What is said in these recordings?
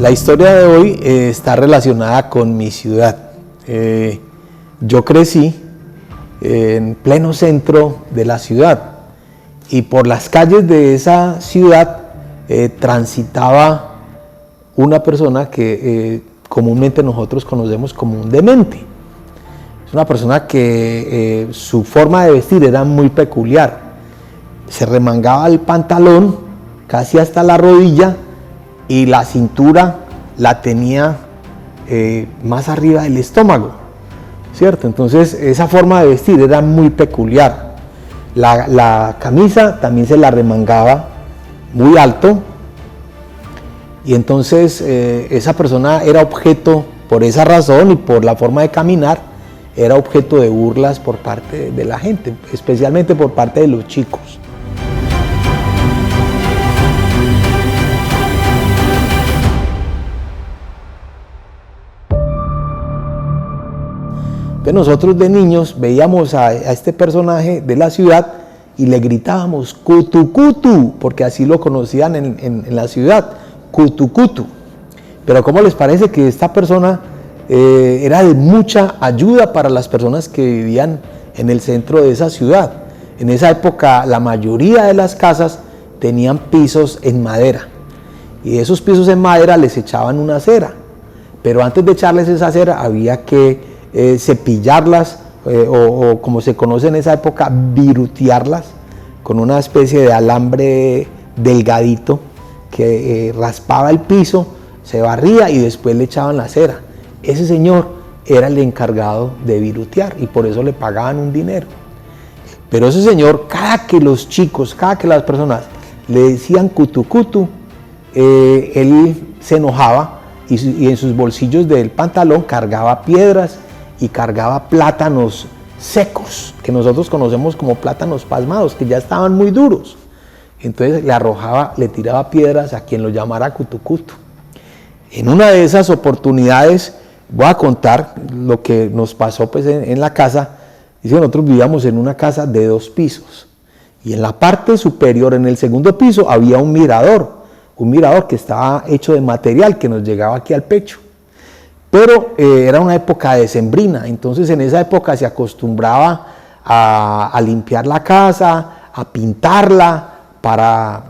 La historia de hoy está relacionada con mi ciudad. Yo crecí en pleno centro de la ciudad y por las calles de esa ciudad transitaba una persona que comúnmente nosotros conocemos como un demente. Es una persona que su forma de vestir era muy peculiar. Se remangaba el pantalón casi hasta la rodilla y la cintura la tenía más arriba del estómago, ¿cierto? Entonces esa forma de vestir era muy peculiar. La camisa también se la remangaba muy alto y entonces esa persona era objeto, por esa razón y por la forma de caminar, era objeto de burlas por parte de la gente, especialmente por parte de los chicos. Entonces nosotros de niños veíamos a este personaje de la ciudad y le gritábamos cutu cutu, porque así lo conocían en la ciudad, cutu cutu. Pero ¿cómo les parece que esta persona era de mucha ayuda para las personas que vivían en el centro de esa ciudad? En esa época la mayoría de las casas tenían pisos en madera y de esos pisos en madera les echaban una cera, pero antes de echarles esa cera había que cepillarlas o como se conoce en esa época, virutearlas con una especie de alambre delgadito que raspaba el piso, se barría y después le echaban la cera. Ese señor era el encargado de virutear y por eso le pagaban un dinero. Pero ese señor, cada que los chicos, cada que las personas le decían cutu cutu, él se enojaba y en sus bolsillos del pantalón cargaba piedras y cargaba plátanos secos, que nosotros conocemos como plátanos pasmados, que ya estaban muy duros. Entonces le tiraba piedras a quien lo llamara cutucutu. En una de esas oportunidades, voy a contar lo que nos pasó pues, en la casa. Dice, nosotros vivíamos en una casa de 2 pisos, y en la parte superior, en el segundo piso, había un mirador que estaba hecho de material que nos llegaba aquí al pecho. Pero era una época decembrina, entonces en esa época se acostumbraba a limpiar la casa, a pintarla para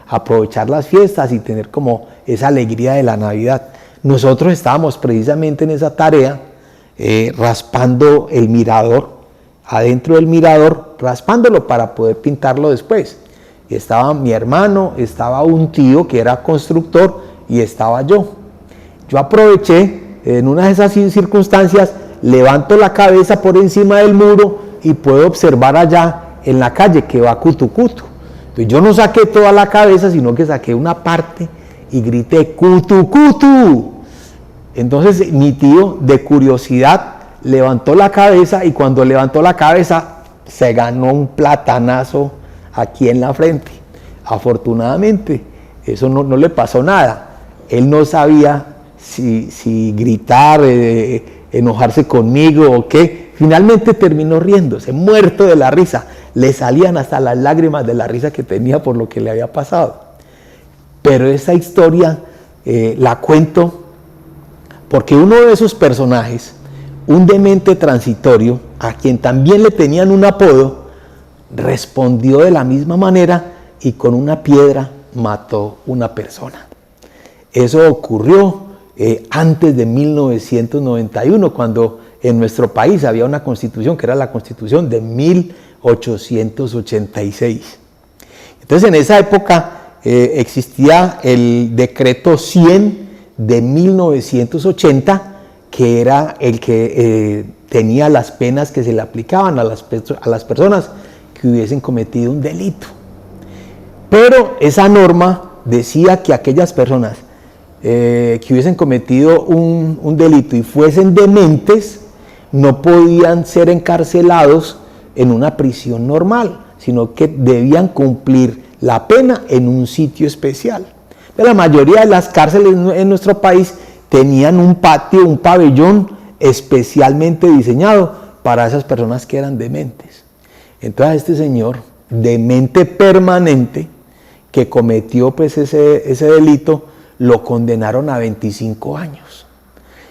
aprovechar las fiestas y tener como esa alegría de la Navidad. Nosotros estábamos precisamente en esa tarea raspando el mirador, adentro del mirador, raspándolo para poder pintarlo después. Y estaba mi hermano, estaba un tío que era constructor y estaba yo. Yo aproveché. En una de esas circunstancias, levanto la cabeza por encima del muro y puedo observar allá en la calle que va cutu cutu. Entonces yo no saqué toda la cabeza, sino que saqué una parte y grité cutu cutu. Entonces mi tío, de curiosidad, levantó la cabeza y cuando levantó la cabeza se ganó un platanazo aquí en la frente. Afortunadamente, eso no le pasó nada. Él no sabía si gritar, enojarse conmigo o qué. Finalmente terminó riéndose, muerto de la risa. Le salían hasta las lágrimas de la risa que tenía por lo que le había pasado. Pero esa historia la cuento porque uno de esos personajes, un demente transitorio, a quien también le tenían un apodo, respondió de la misma manera y con una piedra mató una persona. Eso ocurrió antes de 1991, cuando en nuestro país había una constitución que era la constitución de 1886. Entonces en esa época existía el decreto 100 de 1980, que era el que tenía las penas que se le aplicaban a las personas que hubiesen cometido un delito. Pero esa norma decía que aquellas personas que hubiesen cometido un delito y fuesen dementes no podían ser encarcelados en una prisión normal, sino que debían cumplir la pena en un sitio especial. Pero la mayoría de las cárceles en nuestro país tenían un patio, un pabellón especialmente diseñado para esas personas que eran dementes. Entonces este señor, demente permanente, que cometió pues ese delito, lo condenaron a 25 años.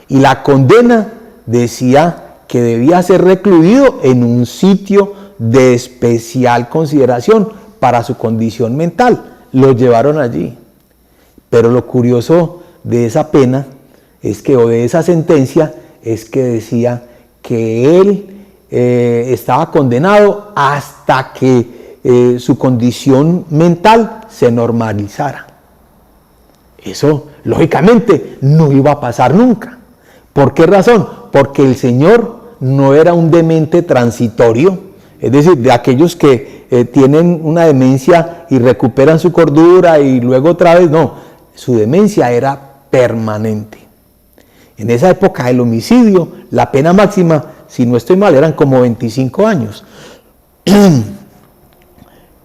Y la condena decía que debía ser recluido en un sitio de especial consideración para su condición mental. Lo llevaron allí. Pero lo curioso de esa pena es que, o de esa sentencia, es que decía que él estaba condenado hasta que su condición mental se normalizara. Eso, lógicamente, no iba a pasar nunca. ¿Por qué razón? Porque el Señor no era un demente transitorio, es decir, de aquellos que tienen una demencia y recuperan su cordura y luego otra vez, no, su demencia era permanente. En esa época del homicidio, la pena máxima, si no estoy mal, eran como 25 años.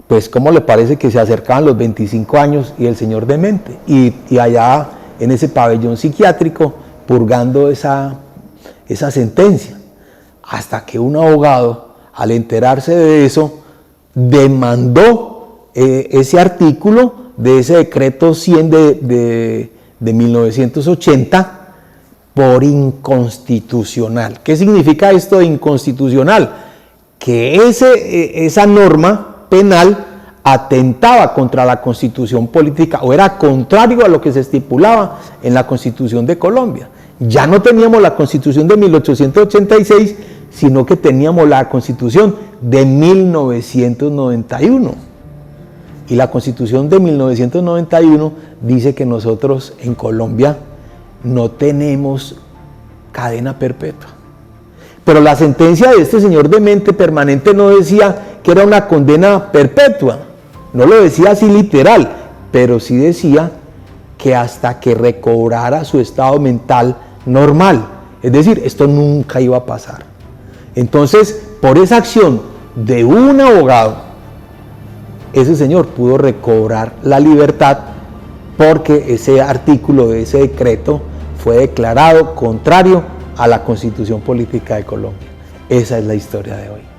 Pues, ¿cómo le parece que se acercaban los 25 años y el señor demente? Y allá en ese pabellón psiquiátrico, purgando esa sentencia. Hasta que un abogado, al enterarse de eso, demandó ese artículo de ese decreto 100 de 1980 por inconstitucional. ¿Qué significa esto de inconstitucional? Que esa norma penal atentaba contra la Constitución política o era contrario a lo que se estipulaba en la Constitución de Colombia. Ya no teníamos la Constitución de 1886, sino que teníamos la Constitución de 1991. Y la Constitución de 1991 dice que nosotros en Colombia no tenemos cadena perpetua. Pero la sentencia de este señor demente permanente no decía que era una condena perpetua, no lo decía así literal, pero sí decía que hasta que recobrara su estado mental normal. Es decir, esto nunca iba a pasar. Entonces, por esa acción de un abogado, ese señor pudo recobrar la libertad porque ese artículo de ese decreto fue declarado contrario a la Constitución Política de Colombia. Esa es la historia de hoy.